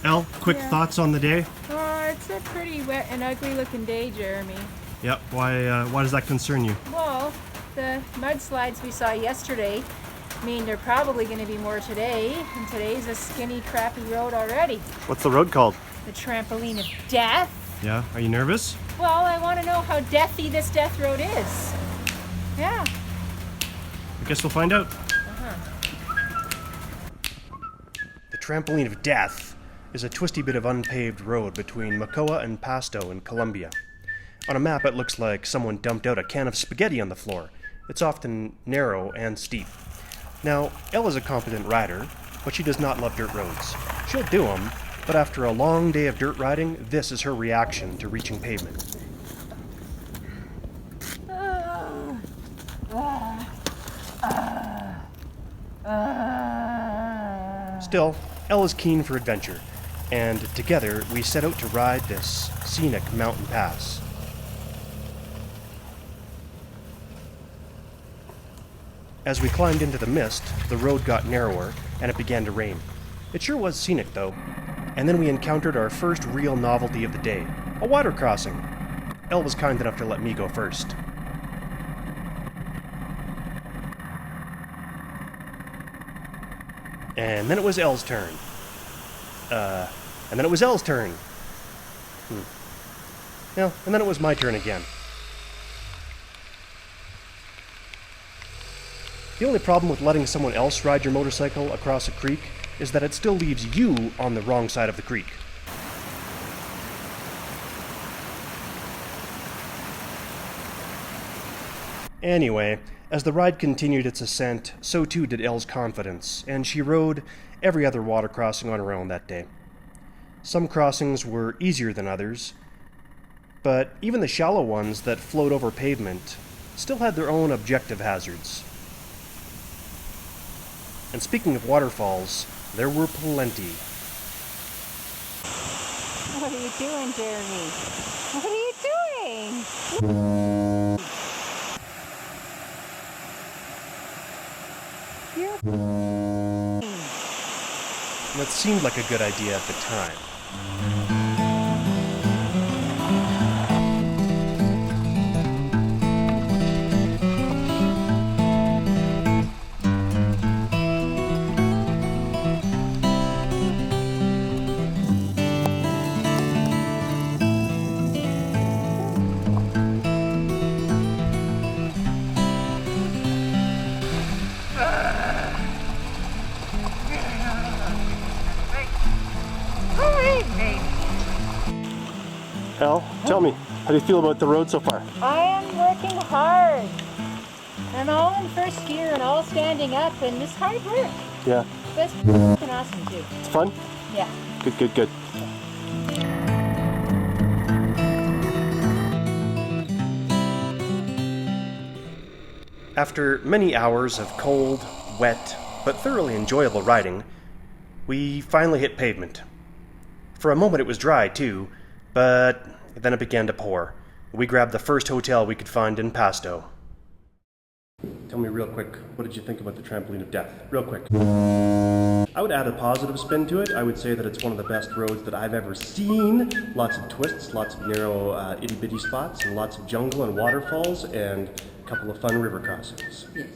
Elle, quick thoughts on the day? It's a pretty wet and ugly looking day, Jeremy. Yep, why does that concern you? Well, the mudslides we saw yesterday mean there are probably going to be more today, and today's a skinny, crappy road already. What's the road called? The Trampoline of Death. Yeah, are you nervous? Well, I want to know how deathy this death road is. Yeah. I guess we'll find out. The Trampoline of Death is a twisty bit of unpaved road between Mocoa and Pasto in Colombia. On a map it looks like someone dumped out a can of spaghetti on the floor. It's often narrow and steep. Now, Elle is a competent rider, but she does not love dirt roads. She'll do them, but after a long day of dirt riding, this is her reaction to reaching pavement. Still, Elle is keen for adventure, and together we set out to ride this scenic mountain pass. As we climbed into the mist, the road got narrower, and it began to rain. It sure was scenic, though. And then we encountered our first real novelty of the day, a water crossing. Elle was kind enough to let me go first. And then it was Elle's turn. And then it was Elle's turn. Yeah, and then it was my turn again. The only problem with letting someone else ride your motorcycle across a creek is that it still leaves you on the wrong side of the creek. Anyway, as the ride continued its ascent, so too did Elle's confidence, and she rode every other water crossing on her own that day. Some crossings were easier than others, but even the shallow ones that flowed over pavement still had their own objective hazards. And speaking of waterfalls, there were plenty. What are you doing, Jeremy? What are you doing? That seemed like a good idea at the time. Elle, tell me, how do you feel about the road so far? I am working hard. I'm all in first gear and all standing up, and it's hard work. Yeah. Best you can ask me to. It's fun? Yeah. Good. After many hours of cold, wet, but thoroughly enjoyable riding, we finally hit pavement. For a moment it was dry too, but then it began to pour. We grabbed the first hotel we could find in Pasto. Tell me real quick, what did you think about the Trampoline of Death? Real quick. I would add a positive spin to it. I would say that it's one of the best roads that I've ever seen. Lots of twists, lots of narrow itty-bitty spots, and lots of jungle and waterfalls, and a couple of fun river crossings. Yes.